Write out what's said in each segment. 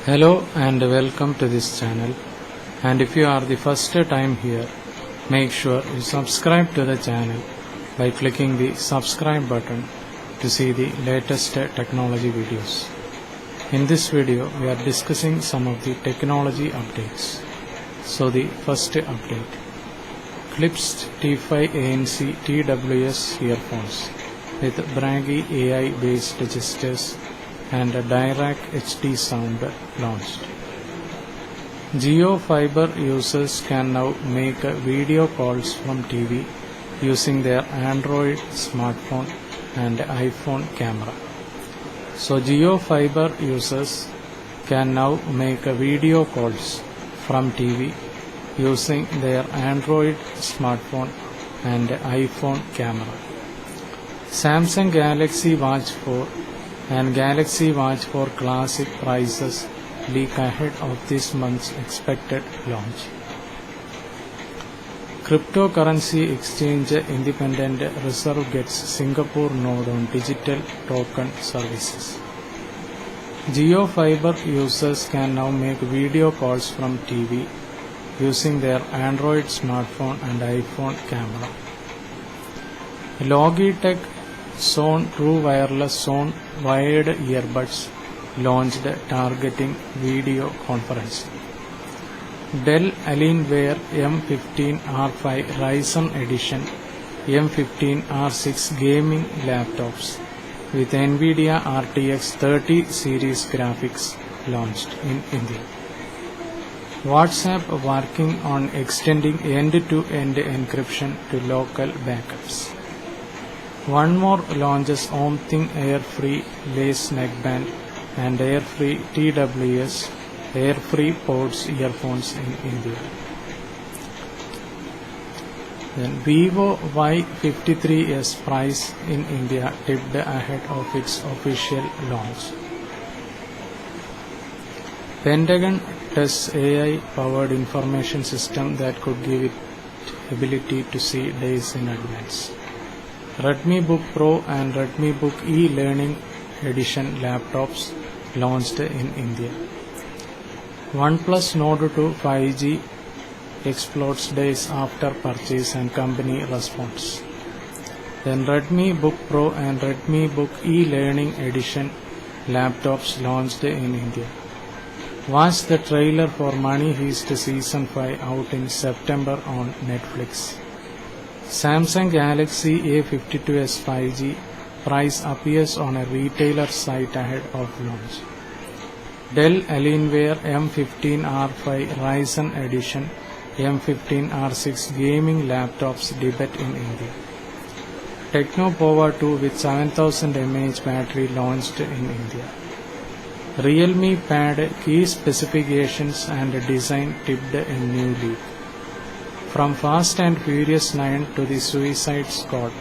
Hello and welcome to this channel, and if you are the first time here, make sure you subscribe to the channel by clicking the subscribe button to see the latest technology videos. In this video we are discussing some of the technology updates. So the first update, Klipsch T5 ANC TWS earphones with Bragi AI based gestures and a Dirac HD sound launched. JioFiber users can now make video calls from TV using their Android smartphone and iPhone camera. So JioFiber users can now make video calls from TV using their Android smartphone and iPhone camera. Samsung Galaxy Watch 4 and Galaxy Watch 4 Classic prices leak ahead of this month's expected launch. Cryptocurrency exchange Independent Reserve gets Singapore node on digital token services. JioFiber users can now make video calls from TV using their Android smartphone and iPhone camera. Logitech Zone True Wireless Zone Wired Earbuds launched targeting video conferencing. Dell Alienware M15R5 Ryzen Edition M15R6 gaming laptops with NVIDIA RTX 30 series graphics launched in India. WhatsApp working on extending end-to-end encryption to local backups. One more launches Omthing Air-Free Lace Neckband and Air-Free TWS Air-Free Pods earphones in India. Then Vivo Y53s price in India tipped ahead of its official launch. Pentagon tests AI-powered information system that could give it ability to see days in advance. Redmi Book Pro and Redmi Book E-Learning Edition laptops launched in India. OnePlus Nord 2 5G explodes days after purchase and company response. Then Redmi Book Pro and Redmi Book E-Learning Edition laptops launched in India. Watch the trailer for Money Heist Season 5 out in September on Netflix. Samsung Galaxy A52s 5G price appears on a retailer site ahead of launch. Dell Alienware M15R5 Ryzen Edition M15R6 gaming laptops debut in India. Technopower 2 with 7000 mAh battery launched in India. Realme Pad key specifications and design tipped a new leak. From Fast and Furious 9 to the Suicide Squad,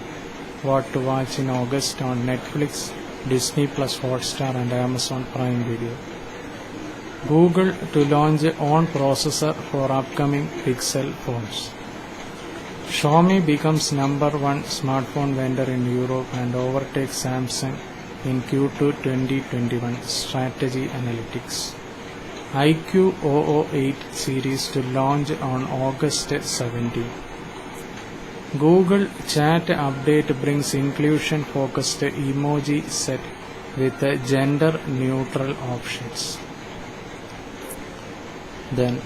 what to watch in August on Netflix, Disney Plus Hotstar and Amazon Prime Video. Google to launch own processor for upcoming Pixel phones. Xiaomi becomes number one smartphone vendor in Europe and overtakes Samsung in Q2 2021 strategy analytics. iQOO8 series to launch on August 17. Google Chat update brings inclusion-focused emoji set with gender-neutral options. Then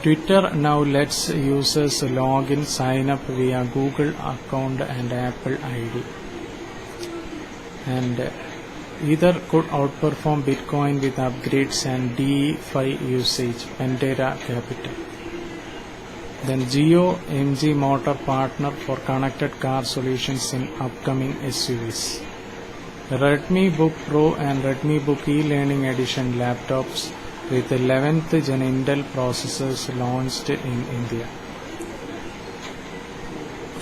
Twitter now lets users log in, sign up via Google account and Apple ID. And Ether could outperform Bitcoin with upgrades and DeFi usage, Pantera Capital. Then Jio MG Motor partner for connected car solutions in upcoming SUVs. Redmi Book Pro and Redmi Book E-Learning Edition laptops with 11th Gen Intel processors launched in India.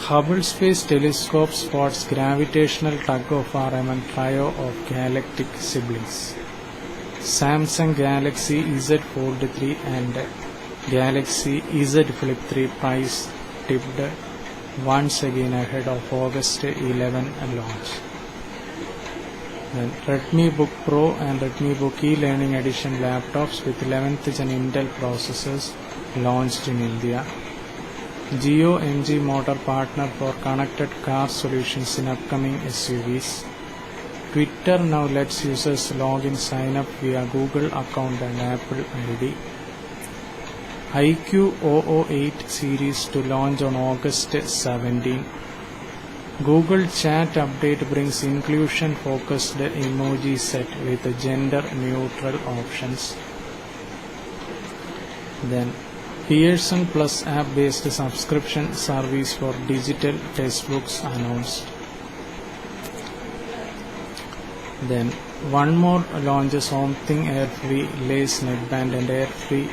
Hubble Space Telescope spots gravitational tug-of-war among trio of galactic siblings. Samsung Galaxy Z Fold 3 and Galaxy Z Flip 3 price tipped once again ahead of August 11 launch. Then Redmi Book Pro and Redmi Book e-learning edition laptops with 11th gen Intel processors launched in India. Jio MG Motor partner for connected car solutions in upcoming SUVs. Twitter now lets users log in sign up via Google account and Apple ID. iQOO 008 series to launch on August 17. Google Chat update brings inclusion-focused emoji set with gender-neutral options. Then Pearson Plus app-based subscription service for digital textbooks announced. Then one more launches Something Air-free lace neckband and Air-free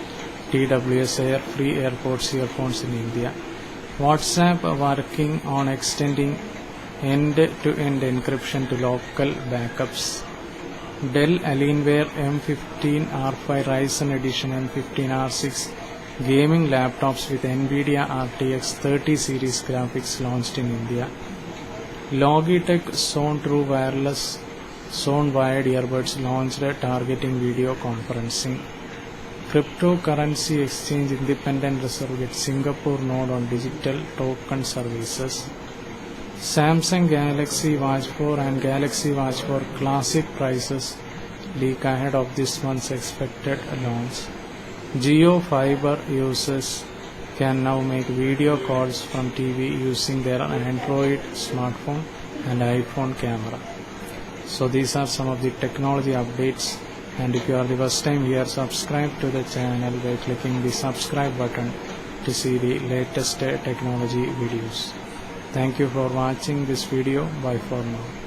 TWS Air-free AirPods earphones in India. WhatsApp working on extending end-to-end encryption to local backups. Dell Alienware M15 R5 Ryzen Edition M15 R6 gaming laptops with NVIDIA RTX 30 series graphics launched in India. Logitech Zone True wireless Zone wired earbuds launched targeting video conferencing. Cryptocurrency exchange Independent Reserve gets Singapore node on digital token services. Samsung Galaxy Watch 4 and Galaxy Watch 4 Classic prices leak ahead of this month's expected launch. Jio Fiber users can now make video calls from TV using their Android smartphone and iPhone camera. So these are some of the technology updates, and if you are the first time here, subscribe to the channel by clicking the subscribe button to see the latest technology videos. Thank you for watching this video. Bye for now.